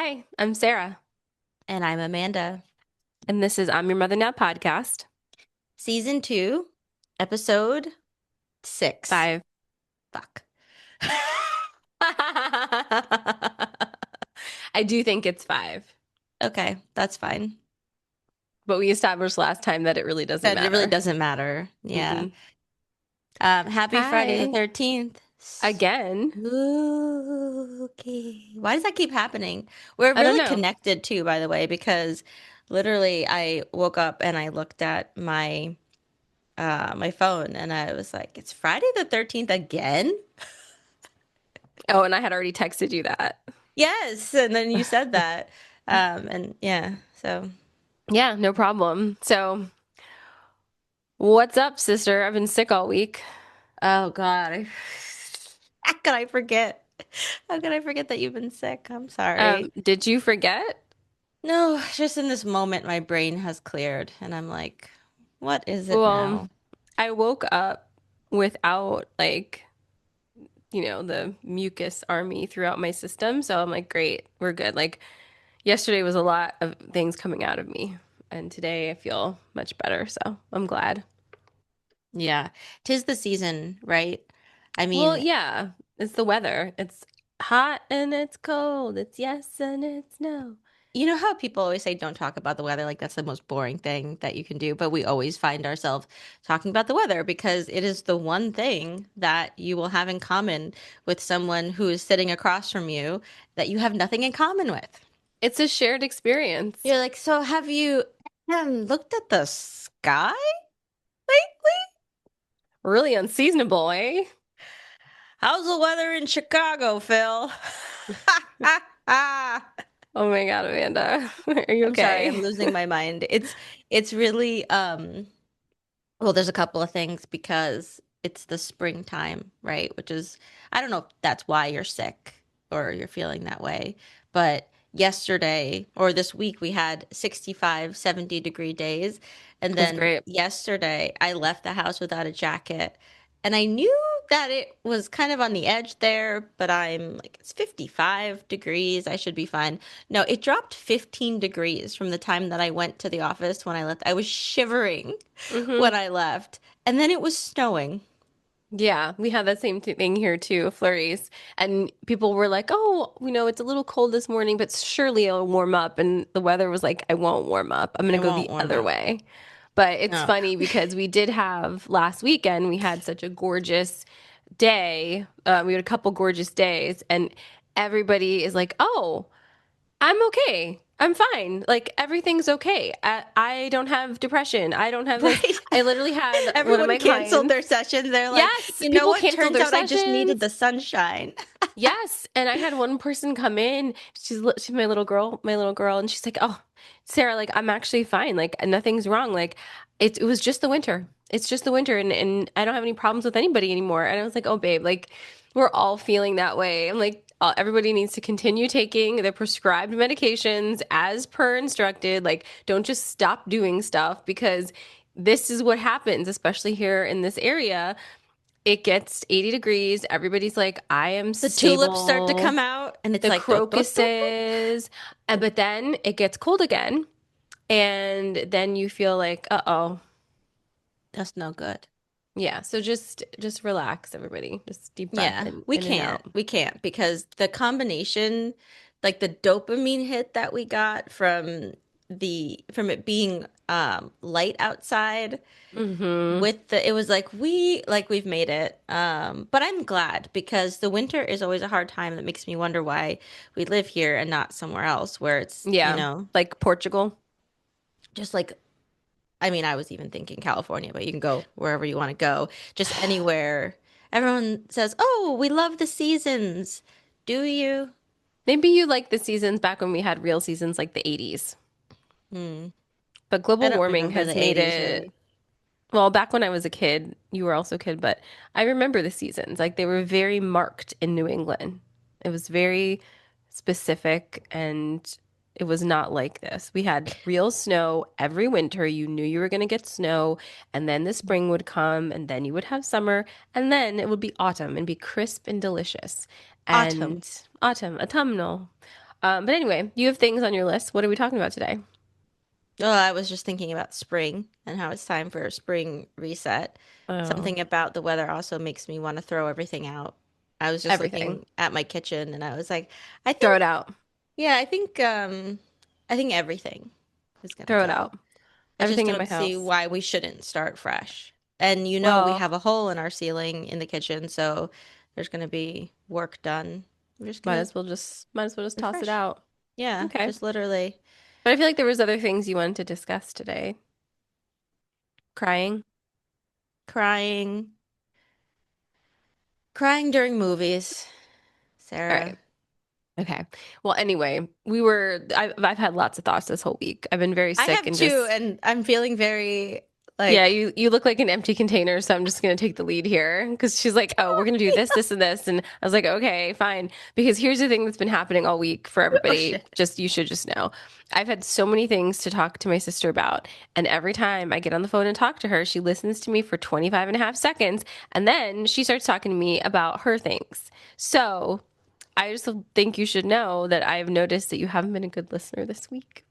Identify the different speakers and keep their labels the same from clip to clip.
Speaker 1: Hi, I'm Sarah,
Speaker 2: And I'm Amanda.
Speaker 1: and this is I'm Your Mother Now podcast.
Speaker 2: Season 2, episode 6.
Speaker 1: 5.
Speaker 2: Fuck.
Speaker 1: I do think it's 5,
Speaker 2: Okay, that's fine.
Speaker 1: but we established last time that it really doesn't
Speaker 2: That it really
Speaker 1: matter.
Speaker 2: doesn't matter. Yeah.
Speaker 1: Mm-mm.
Speaker 2: Happy Friday the
Speaker 1: Hi,
Speaker 2: 13th.
Speaker 1: again.
Speaker 2: Spooky. Why does that keep happening? We're
Speaker 1: I don't
Speaker 2: really
Speaker 1: know.
Speaker 2: connected too, by the way, because literally I woke up and I looked at my phone and I was like, it's Friday the 13th again?
Speaker 1: Oh, and I had already texted you that.
Speaker 2: Yes, and then you said that. And yeah, so
Speaker 1: Yeah, no problem. So, what's up, sister? I've been sick all week.
Speaker 2: oh God, how could I forget? How could I forget that you've been sick? I'm sorry.
Speaker 1: Did you forget?
Speaker 2: No, just in this moment, my brain has cleared, and I'm like, what is it
Speaker 1: Well,
Speaker 2: now?
Speaker 1: I woke up without the mucus army throughout my system. So I'm like, great, we're good. Like yesterday was a lot of things coming out of me, and today I feel much better. So I'm glad.
Speaker 2: Yeah, 'tis the season, right? I
Speaker 1: Well,
Speaker 2: mean,
Speaker 1: yeah, it's the weather. It's hot and it's cold. It's yes and it's no.
Speaker 2: you know how people always say don't talk about the weather, like that's the most boring thing that you can do, but we always find ourselves talking about the weather because it is the one thing that you will have in common with someone who is sitting across from you that you have nothing in common with.
Speaker 1: It's a shared experience.
Speaker 2: You're like, so have you looked at the sky lately?
Speaker 1: Really unseasonable, eh?
Speaker 2: How's the weather in Chicago, Phil?
Speaker 1: Oh my God, Amanda. Are you
Speaker 2: I'm sorry, I'm
Speaker 1: okay?
Speaker 2: losing my mind. It's really well, there's a couple of things because it's the springtime, right? Which is, I don't know if that's why you're sick or you're feeling that way, but yesterday or this week we had 65, 70-degree days. And
Speaker 1: That's
Speaker 2: then
Speaker 1: great.
Speaker 2: yesterday I left the house without a jacket. And I knew that it was kind of on the edge there, but I'm like, it's 55 degrees. I should be fine. No, it dropped 15 degrees from the time that I went to the office when I left. I was shivering
Speaker 1: Hmm.
Speaker 2: when I left. And then it was snowing.
Speaker 1: Yeah, we had that same thing here too, flurries. And people were like, oh, it's a little cold this morning, but surely it'll warm up. And the weather was like, I won't warm up. I'm going to
Speaker 2: It
Speaker 1: go
Speaker 2: won't
Speaker 1: the
Speaker 2: warm
Speaker 1: other
Speaker 2: up.
Speaker 1: way. But it's
Speaker 2: No.
Speaker 1: funny because we did have last weekend, we had such a gorgeous day. We had a couple gorgeous days, and everybody is like, oh, I'm okay. I'm fine. Like everything's okay. I don't have depression. I don't have this.
Speaker 2: Right?
Speaker 1: I literally had one of
Speaker 2: Everyone
Speaker 1: my
Speaker 2: canceled
Speaker 1: clients.
Speaker 2: their session. They're like,
Speaker 1: Yes,
Speaker 2: you know
Speaker 1: people
Speaker 2: what?
Speaker 1: cancel
Speaker 2: Turns
Speaker 1: their
Speaker 2: out I just needed
Speaker 1: sessions.
Speaker 2: the sunshine.
Speaker 1: Yes, and I had one person come in. She's my little girl, and she's like, "Oh, Sarah, like I'm actually fine. Like nothing's wrong. Like it was just the winter. It's just the winter, and I don't have any problems with anybody anymore." And I was like, "Oh, babe, like we're all feeling that way." I'm like, everybody needs to continue taking their prescribed medications as per instructed. Like, don't just stop doing stuff because this is what happens, especially here in this area. It gets 80 degrees. Everybody's like, I am
Speaker 2: The tulips start to come
Speaker 1: stable.
Speaker 2: out, and it's
Speaker 1: The
Speaker 2: like, "Dot, dot, dot, dot."
Speaker 1: crocuses. But then it gets cold again. And then you feel like, uh-oh.
Speaker 2: That's no good.
Speaker 1: Yeah. So just relax, everybody. Just deep breath
Speaker 2: Yeah,
Speaker 1: in and out.
Speaker 2: we can't because the combination, like the dopamine hit that we got from it being light outside
Speaker 1: Mm-hmm.
Speaker 2: with the it was like we've made it. But I'm glad because the winter is always a hard time that makes me wonder why we live here and not somewhere else where it's,
Speaker 1: Yeah. Like Portugal.
Speaker 2: just like I mean, I was even thinking California, but you can go wherever you want to go, just anywhere. Everyone says, "Oh, we love the seasons." Do you?
Speaker 1: Maybe you like the seasons back when we had real seasons like the 80s.
Speaker 2: Hmm.
Speaker 1: But
Speaker 2: I
Speaker 1: global
Speaker 2: don't
Speaker 1: warming
Speaker 2: remember
Speaker 1: has
Speaker 2: the
Speaker 1: made
Speaker 2: 80s
Speaker 1: it.
Speaker 2: really.
Speaker 1: Well, back when I was a kid, you were also a kid, but I remember the seasons. Like they were very marked in New England. It was very specific and it was not like this. We had real snow every winter. You knew you were going to get snow, and then the spring would come, and then you would have summer, and then it would be autumn and be crisp and delicious.
Speaker 2: Autumn.
Speaker 1: And autumn, autumnal. But anyway, you have things on your list. What are we talking about today?
Speaker 2: Oh, I was just thinking about spring and how it's time for a spring reset.
Speaker 1: Oh,
Speaker 2: Something about the weather also makes me want to throw everything out. I was just
Speaker 1: everything.
Speaker 2: looking at my kitchen and I was like, I
Speaker 1: Throw it
Speaker 2: think,
Speaker 1: out.
Speaker 2: yeah, I think everything is gonna
Speaker 1: Throw it
Speaker 2: go.
Speaker 1: out.
Speaker 2: I just
Speaker 1: Everything in my
Speaker 2: don't see
Speaker 1: house.
Speaker 2: why we shouldn't start fresh. And we
Speaker 1: Well,
Speaker 2: have a hole in our ceiling in the kitchen, so there's gonna be work done. We're just gonna
Speaker 1: might as well just toss it
Speaker 2: refresh.
Speaker 1: out.
Speaker 2: Yeah,
Speaker 1: Okay.
Speaker 2: just literally
Speaker 1: But I feel like there was other things you wanted to discuss today. Crying.
Speaker 2: crying, crying during movies,
Speaker 1: All
Speaker 2: Sarah.
Speaker 1: right. Okay. Well, anyway, I've had lots of thoughts this whole week. I've been very
Speaker 2: I
Speaker 1: sick
Speaker 2: have
Speaker 1: and
Speaker 2: two,
Speaker 1: just,
Speaker 2: and I'm feeling very
Speaker 1: yeah,
Speaker 2: like,
Speaker 1: you look like an empty container, so I'm just gonna take the lead here because she's like, "Oh, we're gonna do this, this, and this," and I was like, "Okay, fine." Because here's the thing that's been happening all week for
Speaker 2: oh
Speaker 1: everybody.
Speaker 2: shit.
Speaker 1: Just you should just know, I've had so many things to talk to my sister about, and every time I get on the phone and talk to her, she listens to me for 25 and a half seconds, and then she starts talking to me about her things. So I just think you should know that I've noticed that you haven't been a good listener this week.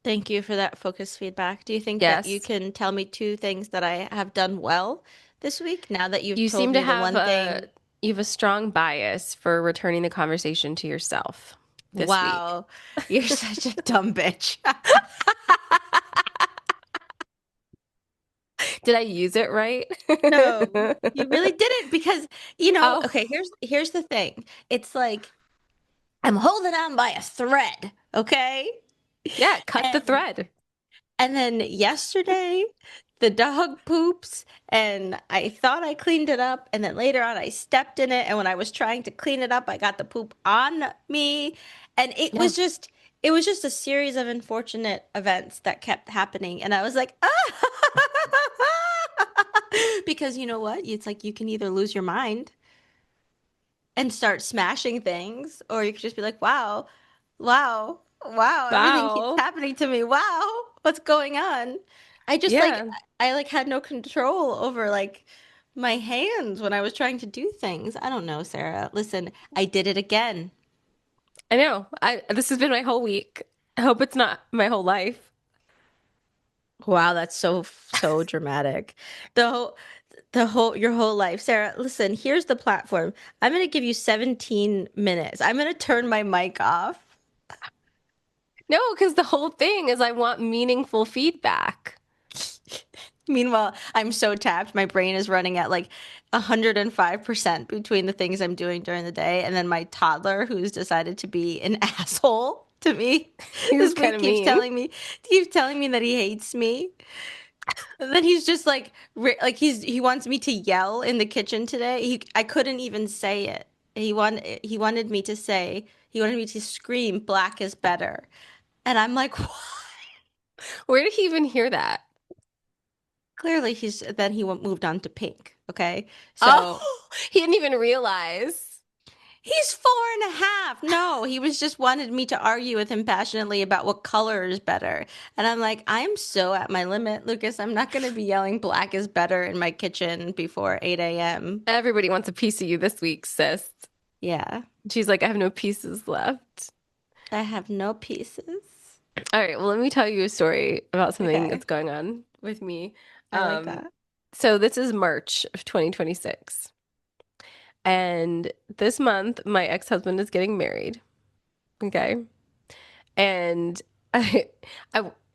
Speaker 2: Thank you for that focused feedback. Do you think that you
Speaker 1: Yes.
Speaker 2: can tell me two things that I have done well this week now that you've
Speaker 1: You
Speaker 2: told
Speaker 1: seem to
Speaker 2: me the
Speaker 1: have
Speaker 2: one thing?
Speaker 1: you have a strong bias for returning the conversation to yourself this week.
Speaker 2: Wow, you're such a dumb bitch.
Speaker 1: Did I use it right?
Speaker 2: No, you really didn't because,
Speaker 1: Oh,
Speaker 2: okay, here's the thing. It's like I'm holding on by a thread, okay?
Speaker 1: yeah, cut the
Speaker 2: And
Speaker 1: thread.
Speaker 2: and then yesterday the dog poops and I thought I cleaned it up and then later on I stepped in it and when I was trying to clean it up I got the poop on me and
Speaker 1: Yeah.
Speaker 2: it was just a series of unfortunate events that kept happening and I was like because you know what? It's like you can either lose your mind and start smashing things, or you could just be like, wow, wow, wow, everything keeps
Speaker 1: Wow.
Speaker 2: happening to me. Wow, what's going on? I just like,
Speaker 1: Yeah,
Speaker 2: I like had no control over like my hands when I was trying to do things. I don't know, Sarah. Listen, I did it again.
Speaker 1: I know. I This has been my whole week. I hope it's not my whole life.
Speaker 2: Wow, that's so dramatic. The whole your whole life. Sarah, listen, here's the platform. I'm going to give you 17 minutes. I'm going to turn my mic off.
Speaker 1: No, because the whole thing is I want meaningful feedback.
Speaker 2: Meanwhile, I'm so tapped. My brain is running at like 105% between the things I'm doing during the day. And then my toddler, who's decided to be an asshole to me
Speaker 1: He's
Speaker 2: this
Speaker 1: kind
Speaker 2: week,
Speaker 1: of mean.
Speaker 2: keeps telling me that he hates me. And then he's just like, he wants me to yell in the kitchen today. I couldn't even say it. He wanted me to say, he wanted me to scream, black is better. And I'm like, what?
Speaker 1: Where did he even hear that?
Speaker 2: Clearly then he moved on to pink. Okay. So
Speaker 1: Oh, he didn't even realize.
Speaker 2: he's 4.5. No, he was just wanted me to argue with him passionately about what color is better. And I'm like, I'm so at my limit, Lucas. I'm not going to be yelling black is better in my kitchen before 8 a.m.
Speaker 1: Everybody wants a piece of you this week, sis.
Speaker 2: Yeah,
Speaker 1: She's like, I have no pieces left.
Speaker 2: I have no pieces.
Speaker 1: All right, well, let me tell you a story about something that's
Speaker 2: Okay,
Speaker 1: going on with me.
Speaker 2: I like
Speaker 1: Um,
Speaker 2: that.
Speaker 1: so this is March of 2026. And this month, my ex-husband is getting married. Okay. And I,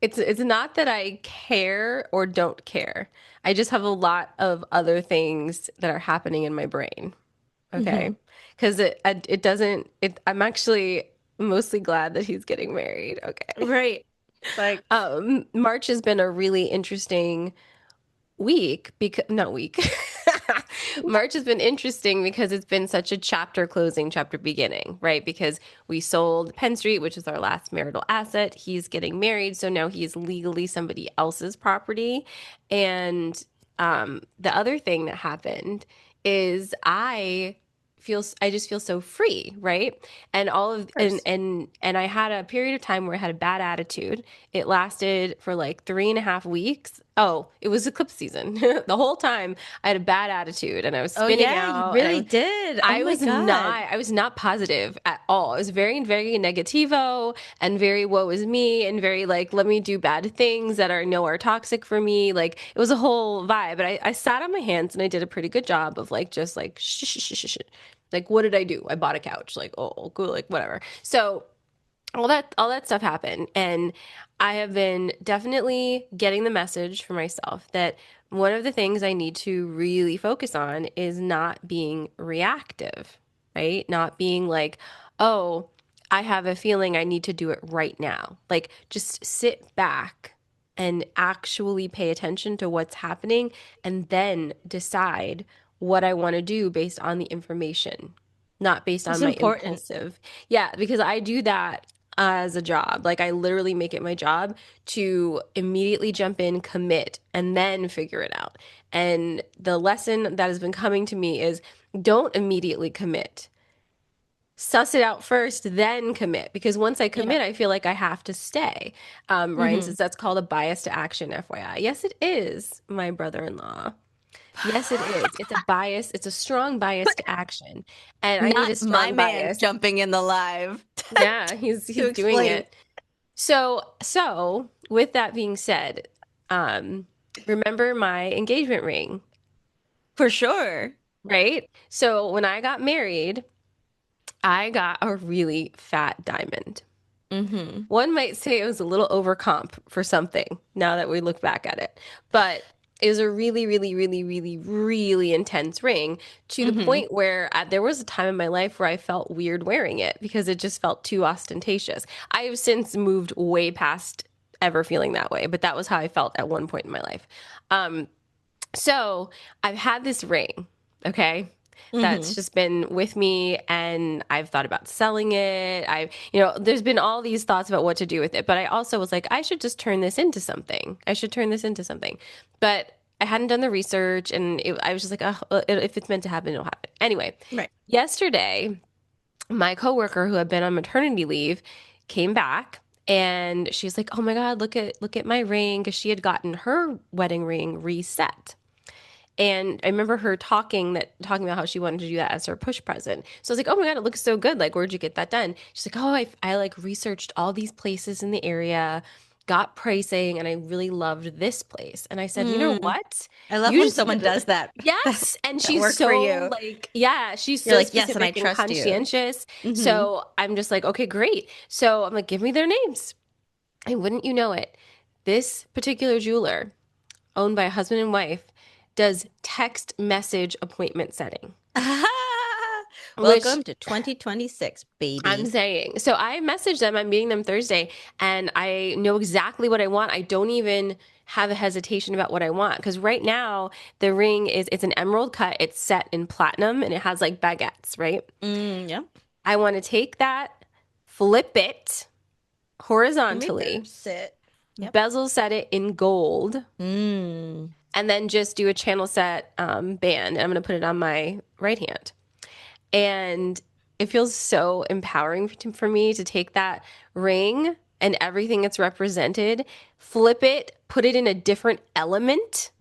Speaker 1: it's not that I care or don't care. I just have a lot of other things that are happening in my brain.
Speaker 2: Hmm.
Speaker 1: Okay. Because it doesn't I'm actually mostly glad that he's getting married. Okay.
Speaker 2: Right. Like,
Speaker 1: March has been a really interesting week because not week. March has been interesting because it's been such a chapter closing, chapter beginning, right? Because we sold Penn Street, which is our last marital asset. He's getting married, so now he is legally somebody else's property. And the other thing that happened is I just feel so free, right? And all of
Speaker 2: of course.
Speaker 1: and I had a period of time where I had a bad attitude. It lasted for like 3.5 weeks. Oh, it was eclipse season. The whole time I had a bad attitude and I was
Speaker 2: Oh
Speaker 1: spinning
Speaker 2: yeah, you
Speaker 1: out and
Speaker 2: really did. Oh my God.
Speaker 1: I was not positive at all. I was very, very negativo and very woe is me and very like, let me do bad things that are know are toxic for me. Like it was a whole vibe. But I sat on my hands and I did a pretty good job of like just like shh, shh, shh, shh, shh. Like what did I do? I bought a couch. Like, oh, cool, like whatever. So all that stuff happened, and I have been definitely getting the message for myself that one of the things I need to really focus on is not being reactive, right? Not being like, oh, I have a feeling I need to do it right now. Like just sit back and actually pay attention to what's happening and then decide what I want to do based on the information, not based
Speaker 2: It's
Speaker 1: on my
Speaker 2: important.
Speaker 1: impulsive. Yeah, because I do that as a job. Like I literally make it my job to immediately jump in, commit, and then figure it out. And the lesson that has been coming to me is don't immediately commit. Suss it out first, then commit. Because once I
Speaker 2: Yeah.
Speaker 1: commit, I feel like I have to stay. Ryan
Speaker 2: Hmm.
Speaker 1: says that's called a bias to action, FYI. Yes, it is, my brother-in-law. Yes, it is. It's a bias. It's a strong bias to action. And I need
Speaker 2: Not
Speaker 1: a
Speaker 2: my
Speaker 1: strong
Speaker 2: man
Speaker 1: bias.
Speaker 2: jumping in the live
Speaker 1: Yeah,
Speaker 2: to
Speaker 1: he's doing
Speaker 2: explain.
Speaker 1: it. So with that being said, um, remember my engagement ring,
Speaker 2: For sure.
Speaker 1: right? So when I got married, I got a really fat diamond.
Speaker 2: Hmm.
Speaker 1: One might say it was a little overcomp for something now that we look back at it, but it was a really, really, really, really, really intense ring to the
Speaker 2: Hmm.
Speaker 1: point where there was a time in my life where I felt weird wearing it because it just felt too ostentatious. I have since moved way past ever feeling that way, but that was how I felt at one point in my life. Um, so I've had this ring, okay, that's
Speaker 2: Hmm.
Speaker 1: just been with me and I've thought about selling it. There's been all these thoughts about what to do with it, but I also was like, I should just turn this into something. I should turn this into something. But I hadn't done the research and I was just like, oh, well, if it's meant to happen, it'll happen. Anyway,
Speaker 2: Right.
Speaker 1: yesterday, my coworker who had been on maternity leave came back and she's like, "Oh my God, look at my ring," because she had gotten her wedding ring reset. And I remember her talking about how she wanted to do that as her push present. So I was like, "Oh my God, it looks so good. Like, where'd you get that done?" She's like, "Oh, I like researched all these places in the area, got pricing, and I really loved this place." And I said, "You know
Speaker 2: Mm.
Speaker 1: what?
Speaker 2: I love
Speaker 1: You
Speaker 2: when
Speaker 1: just
Speaker 2: someone does that, that
Speaker 1: yes." And
Speaker 2: that
Speaker 1: she's
Speaker 2: work for
Speaker 1: so
Speaker 2: you.
Speaker 1: like, yeah, she's
Speaker 2: You're
Speaker 1: so
Speaker 2: like, yes, and I
Speaker 1: specific and
Speaker 2: trust you.
Speaker 1: conscientious.
Speaker 2: Hmm.
Speaker 1: So I'm just like, okay, great. So I'm like, give me their names. And wouldn't you know it, this particular jeweler, owned by a husband and wife, does text message appointment setting, which
Speaker 2: Welcome to 2026,
Speaker 1: I'm
Speaker 2: baby.
Speaker 1: saying. So I messaged them. I'm meeting them Thursday, and I know exactly what I want. I don't even have a hesitation about what I want because right now the ring it's an emerald cut. It's set in platinum and it has like baguettes, right?
Speaker 2: Mm, yep.
Speaker 1: I want to take that, flip it
Speaker 2: Let me
Speaker 1: horizontally,
Speaker 2: sit. Yep.
Speaker 1: bezel set it in gold,
Speaker 2: Mm.
Speaker 1: and then just do a channel set band. And I'm going to put it on my right hand. And it feels so empowering for me to take that ring and everything it's represented, flip it, put it in a different element,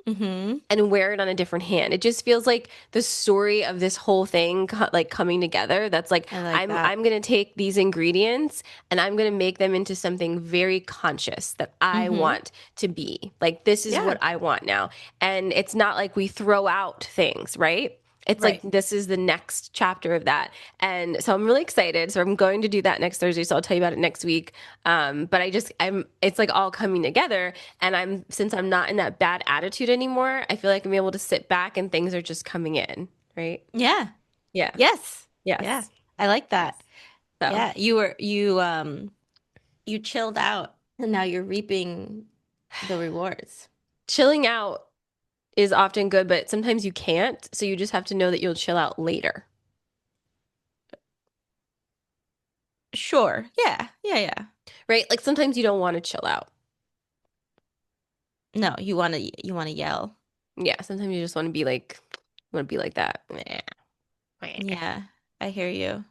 Speaker 2: Hmm.
Speaker 1: and wear it on a different hand. It just feels like the story of this whole thing like coming together. That's like
Speaker 2: I like
Speaker 1: I'm
Speaker 2: that.
Speaker 1: I'm going to take these ingredients and I'm going to make them into something very conscious that I
Speaker 2: Hmm.
Speaker 1: want to be. Like this is
Speaker 2: Yeah.
Speaker 1: what I want now. And it's not like we throw out things, right? It's like
Speaker 2: Right.
Speaker 1: this is the next chapter of that. And so I'm really excited. So I'm going to do that next Thursday. So I'll tell you about it next week. But it's like all coming together. And since I'm not in that bad attitude anymore, I feel like I'm able to sit back and things are just coming in, right?
Speaker 2: Yeah.
Speaker 1: Yeah.
Speaker 2: Yes. Yeah.
Speaker 1: Yes.
Speaker 2: I like
Speaker 1: Yes.
Speaker 2: that.
Speaker 1: So
Speaker 2: Yeah. You chilled out and now you're reaping the rewards.
Speaker 1: chilling out is often good, but sometimes you can't. So you just have to know that you'll chill out later,
Speaker 2: Sure. Yeah. Yeah. Yeah.
Speaker 1: right? Like sometimes you don't want to chill out.
Speaker 2: No, you want to yell.
Speaker 1: Yeah. Sometimes you just want to be like that.
Speaker 2: Yeah. I hear you.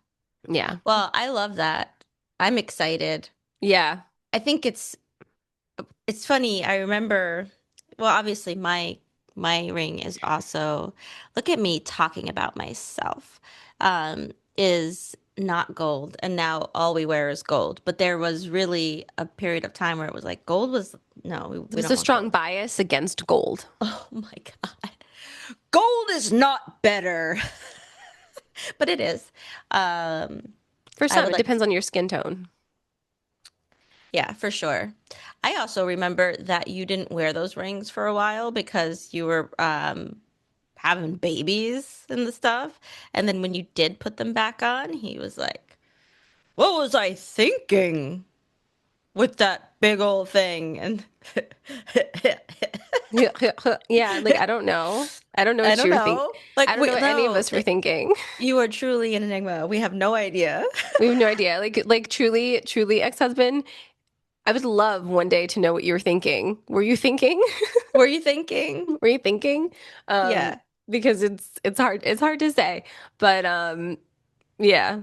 Speaker 1: Yeah.
Speaker 2: Well, I love that. I'm excited.
Speaker 1: Yeah.
Speaker 2: I think it's funny. I remember well, obviously my ring is also, look at me talking about myself, is not gold, and now all we wear is gold. But there was really a period of time where it was like gold was, no, we
Speaker 1: There's
Speaker 2: don't
Speaker 1: a
Speaker 2: want
Speaker 1: strong
Speaker 2: gold.
Speaker 1: bias against gold.
Speaker 2: Oh my God. Gold is not better, but it is. Um,
Speaker 1: For
Speaker 2: I
Speaker 1: some,
Speaker 2: would
Speaker 1: it
Speaker 2: like to,
Speaker 1: depends on your skin tone.
Speaker 2: yeah, for sure. I also remember that you didn't wear those rings for a while because you were having babies and the stuff. And then when you did put them back on, he was like, "What was I thinking with that big old thing?" And
Speaker 1: Yeah, like I don't know. I don't know
Speaker 2: I
Speaker 1: what
Speaker 2: don't
Speaker 1: you were thinking.
Speaker 2: know. Like
Speaker 1: I don't
Speaker 2: we
Speaker 1: know what any of
Speaker 2: no,
Speaker 1: us were thinking.
Speaker 2: you are truly an enigma. We have no idea.
Speaker 1: We have no idea. Like truly, truly, ex-husband, I would love one day to know what you were thinking. Were you thinking?
Speaker 2: Were you thinking?
Speaker 1: Were you thinking? Um,
Speaker 2: Yeah.
Speaker 1: because it's hard to say. But yeah.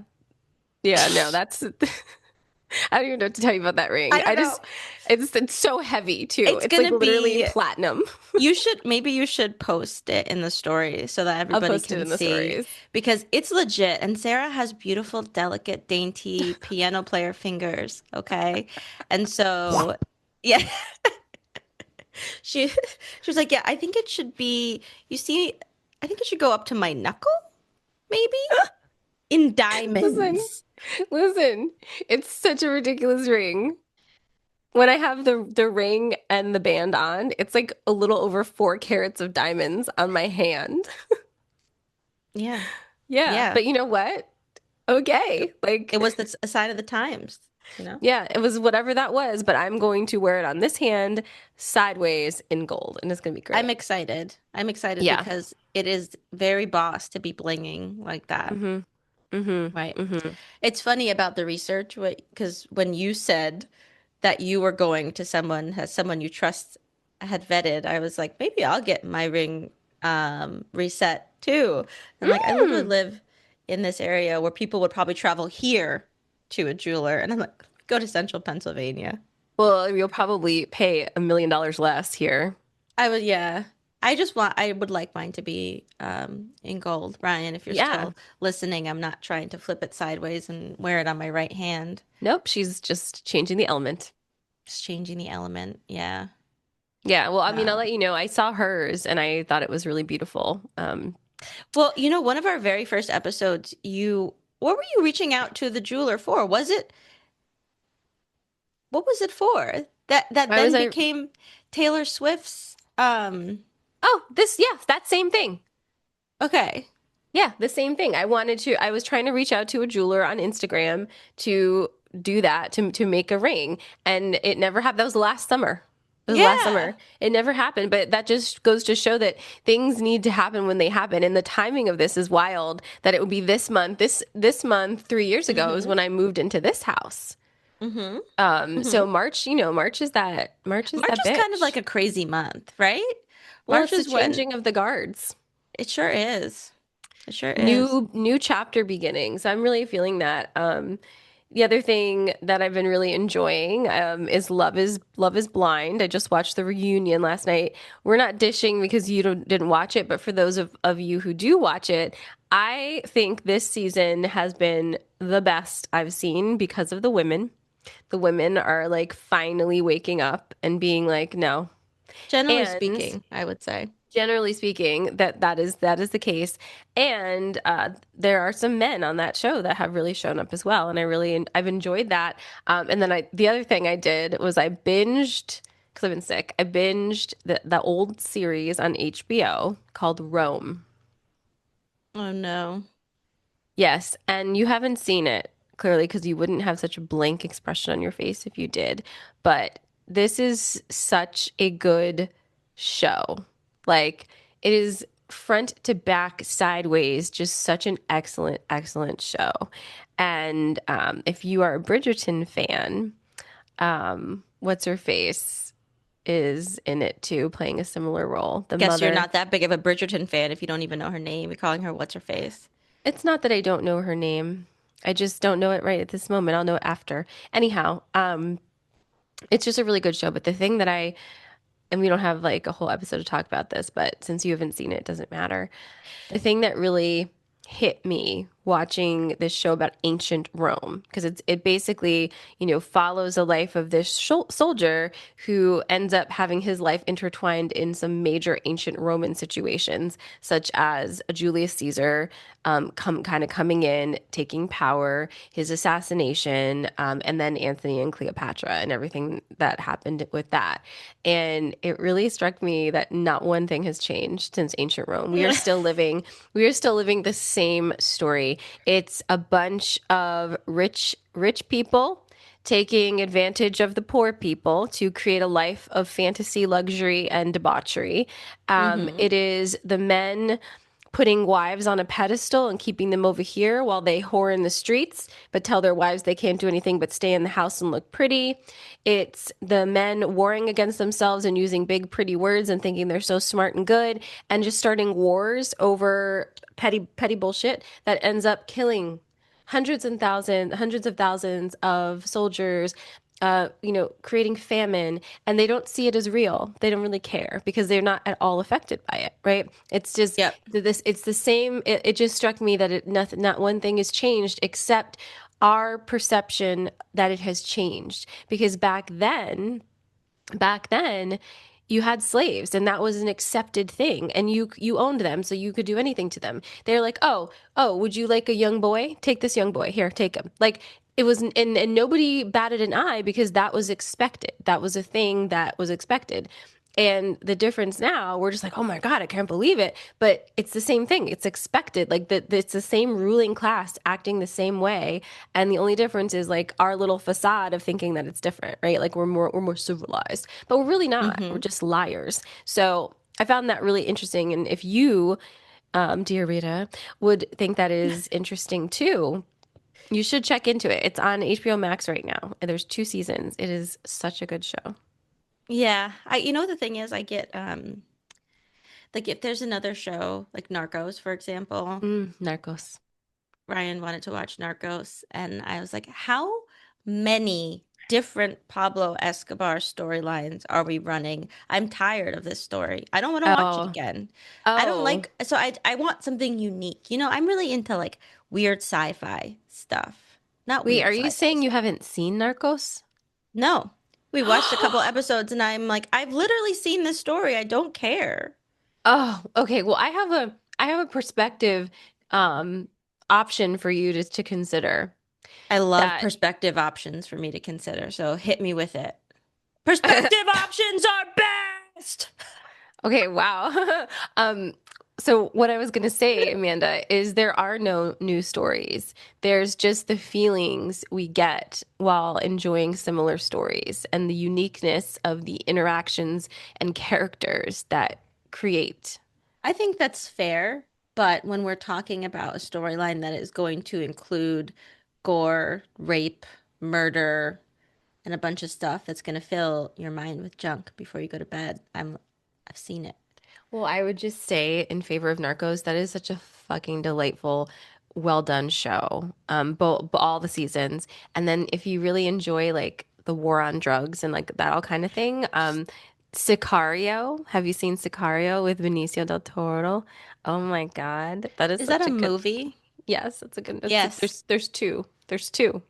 Speaker 1: Yeah, no, that's I don't even know what to tell you about that ring.
Speaker 2: I don't know.
Speaker 1: It's so heavy too.
Speaker 2: It's
Speaker 1: It's like
Speaker 2: gonna
Speaker 1: literally
Speaker 2: be,
Speaker 1: platinum.
Speaker 2: you should, maybe you should post it in the story so that
Speaker 1: I'll
Speaker 2: everybody
Speaker 1: post it
Speaker 2: can
Speaker 1: in the
Speaker 2: see,
Speaker 1: stories.
Speaker 2: because it's legit. And Sarah has beautiful, delicate, dainty piano player fingers, okay? And so, yeah, she she was like, "Yeah, I think it should be, you see, I think it should go up to my knuckle, maybe in
Speaker 1: Listen,
Speaker 2: diamonds."
Speaker 1: listen. It's such a ridiculous ring. When I have the ring and the band on, it's like a little over 4 carats of diamonds on my hand.
Speaker 2: Yeah.
Speaker 1: Yeah,
Speaker 2: Yeah.
Speaker 1: but you know what?
Speaker 2: It,
Speaker 1: Okay.
Speaker 2: it
Speaker 1: Like,
Speaker 2: was a sign of the times, you know?
Speaker 1: yeah, it was whatever that was, but I'm going to wear it on this hand sideways in gold, and it's gonna be great.
Speaker 2: I'm excited. I'm excited
Speaker 1: Yeah.
Speaker 2: because it is very boss to be blinging like that.
Speaker 1: Mm-hmm. Mm-hmm.
Speaker 2: Right.
Speaker 1: Mm-hmm.
Speaker 2: It's funny about the research, because when you said that you were going to someone, as someone you trust had vetted, I was like, maybe I'll get my ring reset too. And like, I literally
Speaker 1: Mm.
Speaker 2: live in this area where people would probably travel here to a jeweler, and I'm like, go to central Pennsylvania.
Speaker 1: Well, you'll probably pay $1 million less here.
Speaker 2: I would, yeah. I would like mine to be in gold. Ryan, if you're
Speaker 1: Yeah.
Speaker 2: still listening, I'm not trying to flip it sideways and wear it on my right hand.
Speaker 1: Nope, she's just changing the element.
Speaker 2: Just changing the element. Yeah.
Speaker 1: Yeah, well, I mean, I'll
Speaker 2: Um,
Speaker 1: let you know. I saw hers and I thought it was really beautiful.
Speaker 2: well, one of our very first episodes, what were you reaching out to the jeweler for? What was it for? That
Speaker 1: Why was
Speaker 2: then
Speaker 1: I?
Speaker 2: became Taylor Swift's
Speaker 1: Oh, yeah, that same thing.
Speaker 2: okay.
Speaker 1: Yeah, the same thing. I was trying to reach out to a jeweler on Instagram to do that, to make a ring, and it never happened. That was last summer. It was last
Speaker 2: Yeah.
Speaker 1: summer. It never happened, but that just goes to show that things need to happen when they happen. And the timing of this is wild that it would be this month. This month 3 years ago is
Speaker 2: Mm-hmm.
Speaker 1: when I moved into this house.
Speaker 2: Mm-hmm.
Speaker 1: So
Speaker 2: Mm-hmm.
Speaker 1: March, March is
Speaker 2: March
Speaker 1: that
Speaker 2: is kind of like
Speaker 1: bitch.
Speaker 2: a crazy month, right?
Speaker 1: Well,
Speaker 2: March
Speaker 1: it's the
Speaker 2: is when,
Speaker 1: changing of the guards.
Speaker 2: it sure is. It sure is.
Speaker 1: New chapter beginnings. I'm really feeling that. The other thing that I've been really enjoying is Love is Blind. I just watched the reunion last night. We're not dishing because you didn't watch it, but for those of you who do watch it, I think this season has been the best I've seen because of the women. The women are like finally waking up and being like, no.
Speaker 2: Generally
Speaker 1: And
Speaker 2: speaking, I would say.
Speaker 1: generally speaking, that is the case. And there are some men on that show that have really shown up as well, and I've enjoyed that. And then the other thing I did was I binged because I've been sick. I binged the old series on HBO called Rome.
Speaker 2: Oh no.
Speaker 1: Yes, and you haven't seen it clearly because you wouldn't have such a blank expression on your face if you did. But this is such a good show. Like it is front to back, sideways, just such an excellent, excellent show. And if you are a Bridgerton fan, what's her face is in it too, playing a similar role. The
Speaker 2: Guess you're
Speaker 1: mother.
Speaker 2: not that big of a Bridgerton fan if you don't even know her name. You're calling her what's her face.
Speaker 1: It's not that I don't know her name. I just don't know it right at this moment. I'll know it after. Anyhow, it's just a really good show. But the thing that and we don't have like a whole episode to talk about this, but since you haven't seen it, it doesn't matter. The thing that really hit me watching this show about ancient Rome, because it basically, follows the life of this soldier who ends up having his life intertwined in some major ancient Roman situations, such as Julius Caesar coming in, taking power, his assassination, and then Antony and Cleopatra and everything that happened with that. And it really struck me that not one thing has changed since ancient Rome. We are still living the same story. It's a bunch of rich people taking advantage of the poor people to create a life of fantasy, luxury, and debauchery.
Speaker 2: Hmm.
Speaker 1: It is the men putting wives on a pedestal and keeping them over here while they whore in the streets, but tell their wives they can't do anything but stay in the house and look pretty. It's the men warring against themselves and using big, pretty words and thinking they're so smart and good and just starting wars over petty bullshit that ends up killing hundreds of thousands of soldiers, creating famine, and they don't see it as real. They don't really care because they're not at all affected by it, right? It's just
Speaker 2: Yep.
Speaker 1: it's the same. It just struck me that not one thing has changed except our perception that it has changed. Because back then you had slaves and that was an accepted thing and you owned them so you could do anything to them. They're like, "Oh, would you like a young boy? Take this young boy. Here, take him." Like it was and nobody batted an eye because that was expected. That was a thing that was expected. And the difference now, we're just like, "Oh my God, I can't believe it." But it's the same thing. It's expected. Like it's the same ruling class acting the same way. And the only difference is like our little facade of thinking that it's different, right? Like we're more civilized, but we're really not. We're
Speaker 2: Hmm.
Speaker 1: just liars. So I found that really interesting. And if you, dear Rita, would think that is interesting too, you should check into it. It's on HBO Max right now, and there's 2 seasons. It is such a good show.
Speaker 2: Yeah. The thing is, I get like if there's another show like Narcos, for example.
Speaker 1: Narcos.
Speaker 2: Ryan wanted to watch Narcos, and I was like, how many different Pablo Escobar storylines are we running? I'm tired of this story. I don't want to watch it
Speaker 1: Oh,
Speaker 2: again. I don't
Speaker 1: oh.
Speaker 2: like, so I want something unique. I'm really into like weird sci-fi stuff. Not
Speaker 1: Wait,
Speaker 2: weird
Speaker 1: are you
Speaker 2: sci-fi
Speaker 1: saying you
Speaker 2: stuff.
Speaker 1: haven't seen Narcos?
Speaker 2: No. We watched a couple episodes and I'm like, I've literally seen this story. I don't care.
Speaker 1: Oh, okay. Well, I have a perspective um option for you to consider
Speaker 2: I love
Speaker 1: that
Speaker 2: perspective options for me to consider, so hit me with it. Perspective options are best.
Speaker 1: okay, wow. um so what I was going to say, Amanda, is there are no new stories. There's just the feelings we get while enjoying similar stories and the uniqueness of the interactions and characters that create.
Speaker 2: I think that's fair, but when we're talking about a storyline that is going to include gore, rape, murder, and a bunch of stuff that's going to fill your mind with junk before you go to bed, I've seen it.
Speaker 1: Well, I would just say in favor of Narcos, that is such a fucking delightful, well done show. Both all the seasons. And then if you really enjoy like the war on drugs and like that all kind of thing, Sicario. Have you seen Sicario with Benicio del Toro? Oh my God, that is
Speaker 2: Is that
Speaker 1: such
Speaker 2: a
Speaker 1: a good.
Speaker 2: movie?
Speaker 1: Yes, it's a good.
Speaker 2: Yes.
Speaker 1: There's two. There's two.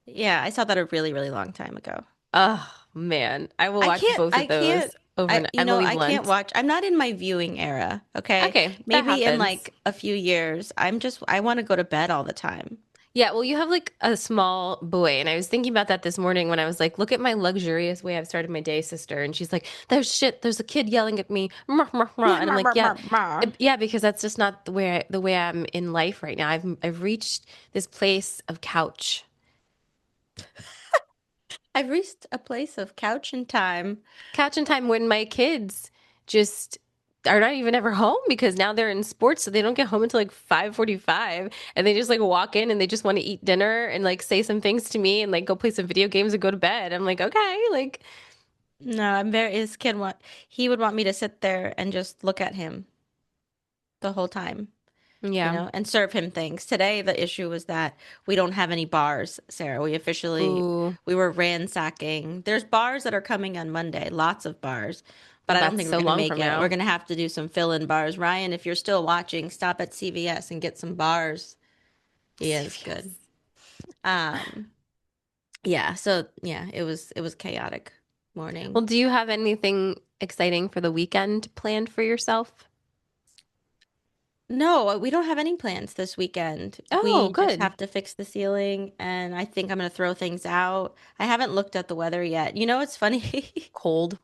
Speaker 2: Yeah, I saw that a really, really long time ago.
Speaker 1: Oh man, I will watch both of
Speaker 2: I can't,
Speaker 1: those over and Emily
Speaker 2: I can't
Speaker 1: Blunt.
Speaker 2: watch. I'm not in my viewing era, okay?
Speaker 1: Okay, that
Speaker 2: Maybe in
Speaker 1: happens.
Speaker 2: like a few years, I want to go to bed all the time.
Speaker 1: Yeah, well, you have like a small boy, and I was thinking about that this morning when I was like, "Look at my luxurious way I've started my day, sister." And she's like, "There's shit. There's a kid yelling at me," and I'm like, "Yeah, yeah," because that's just not the way I'm in life right now. I've reached this place of couch.
Speaker 2: I've reached a place of couch and time.
Speaker 1: Couch and time when my kids just are not even ever home because now they're in sports, so they don't get home until like 5:45 and they just like walk in and they just want to eat dinner and like say some things to me and like go play some video games and go to bed. I'm like, okay, like
Speaker 2: No, I'm very, his kid he would want me to sit there and just look at him the whole time.
Speaker 1: Yeah.
Speaker 2: and serve him things. Today, the issue was that we don't have any bars, Sarah.
Speaker 1: Ooh,
Speaker 2: We were ransacking. There's bars that are coming on Monday, lots of bars, but I don't
Speaker 1: that's
Speaker 2: think we're
Speaker 1: so
Speaker 2: going to
Speaker 1: long
Speaker 2: make
Speaker 1: from
Speaker 2: it. We're
Speaker 1: now.
Speaker 2: going to have to do some fill-in bars. Ryan, if you're still watching, stop at CVS and get some bars. He is good.
Speaker 1: CVS.
Speaker 2: Um, yeah, so yeah, it was chaotic
Speaker 1: Well,
Speaker 2: morning.
Speaker 1: do you have anything exciting for the weekend planned for yourself?
Speaker 2: No, we don't have any plans this weekend.
Speaker 1: Oh,
Speaker 2: We just
Speaker 1: good.
Speaker 2: have to fix the ceiling, and I think I'm going to throw things out. I haven't looked at the weather yet. It's funny.
Speaker 1: Cold.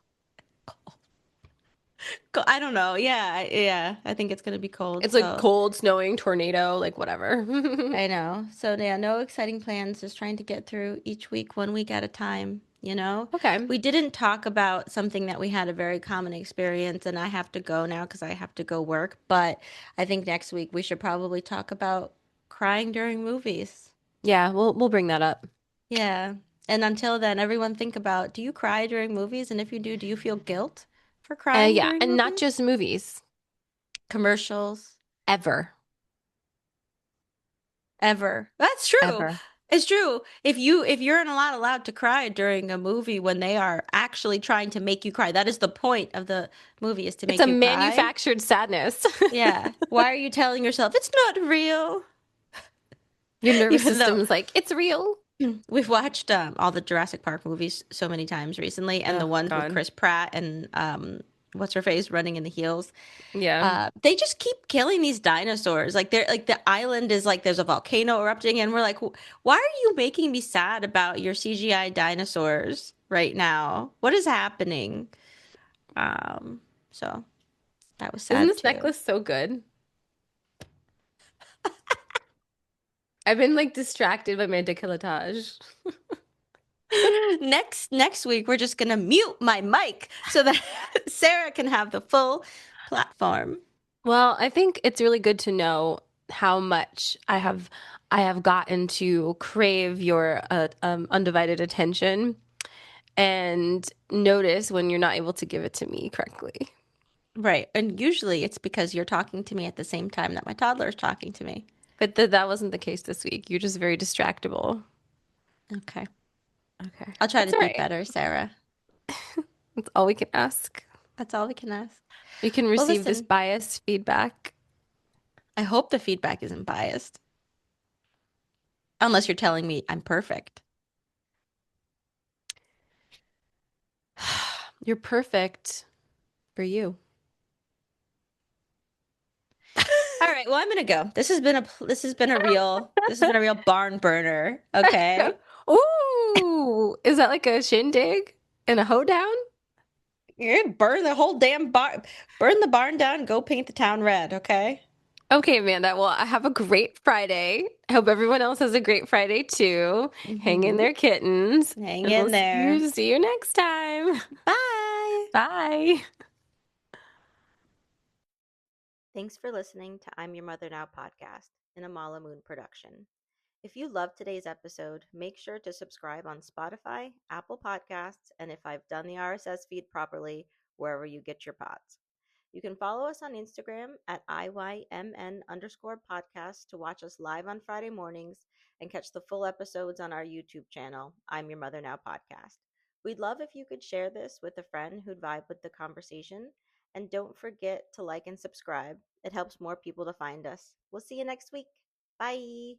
Speaker 2: I don't know. Yeah, yeah, I think it's going to be cold,
Speaker 1: It's like
Speaker 2: so
Speaker 1: cold, snowing, tornado, like whatever.
Speaker 2: I know. So yeah, no exciting plans, just trying to get through each week, one week at a time.
Speaker 1: Okay.
Speaker 2: We didn't talk about something that we had a very common experience, and I have to go now because I have to go work, but I think next week we should probably talk about crying during movies.
Speaker 1: Yeah, we'll bring that up.
Speaker 2: Yeah. And until then, everyone think about, do you cry during movies? And if you do you feel guilt for crying
Speaker 1: Yeah,
Speaker 2: during
Speaker 1: and not
Speaker 2: movies?
Speaker 1: just movies,
Speaker 2: Commercials,
Speaker 1: ever,
Speaker 2: ever. That's true.
Speaker 1: ever.
Speaker 2: It's true. If you're not allowed to cry during a movie when they are actually trying to make you cry, that is the point of the movie is to
Speaker 1: It's
Speaker 2: make
Speaker 1: a
Speaker 2: you cry.
Speaker 1: manufactured sadness.
Speaker 2: Yeah. Why are you telling yourself it's not real?
Speaker 1: Your nervous
Speaker 2: Even though
Speaker 1: system's like, it's real.
Speaker 2: we've watched all the Jurassic Park movies so many times recently, and the
Speaker 1: Oh,
Speaker 2: ones with
Speaker 1: God.
Speaker 2: Chris Pratt and what's her face running in the heels.
Speaker 1: Yeah.
Speaker 2: They just keep killing these dinosaurs. Like they're like the island is like there's a volcano erupting, and we're like, why are you making me sad about your CGI dinosaurs right now? What is happening? So that was
Speaker 1: Isn't
Speaker 2: sad
Speaker 1: this
Speaker 2: too.
Speaker 1: necklace so good? I've been like distracted by my décolletage.
Speaker 2: Next week we're just gonna mute my mic so that Sarah can have the full platform.
Speaker 1: Well, I think it's really good to know how much I have gotten to crave your undivided attention and notice when you're not able to give it to me correctly.
Speaker 2: Right. And usually it's because you're talking to me at the same time that my toddler is talking to me.
Speaker 1: But that wasn't the case this week. You're just very distractible.
Speaker 2: Okay.
Speaker 1: Okay.
Speaker 2: I'll try to
Speaker 1: That's all
Speaker 2: do
Speaker 1: right.
Speaker 2: better, Sarah.
Speaker 1: That's all we can ask.
Speaker 2: That's all we can ask.
Speaker 1: We can
Speaker 2: Well,
Speaker 1: receive this
Speaker 2: listen,
Speaker 1: biased feedback.
Speaker 2: I hope the feedback isn't biased, unless you're telling me I'm perfect.
Speaker 1: You're perfect for you.
Speaker 2: All right, well, I'm gonna go. This has been a real barn burner. Okay,
Speaker 1: Ooh, is that like a shindig and a hoedown?
Speaker 2: you burn the whole damn barn, burn the barn down. Go paint the town red. Okay.
Speaker 1: Okay, Amanda. Well, I have a great Friday. I hope everyone else has a great Friday too. Hang in
Speaker 2: Mm-hmm.
Speaker 1: there, kittens,
Speaker 2: Hang
Speaker 1: and we'll
Speaker 2: in
Speaker 1: see
Speaker 2: there.
Speaker 1: you, see you next time.
Speaker 2: Bye.
Speaker 1: Bye.
Speaker 2: Thanks for listening to I'm Your Mother Now podcast, an Amala Moon production. If you loved today's episode, make sure to subscribe on Spotify, Apple Podcasts, and if I've done the RSS feed properly, wherever you get your pods. You can follow us on Instagram at IYMN_podcast to watch us live on Friday mornings and catch the full episodes on our YouTube channel, I'm Your Mother Now podcast. We'd love if you could share this with a friend who'd vibe with the conversation. And don't forget to like and subscribe. It helps more people to find us. We'll see you next week. Bye.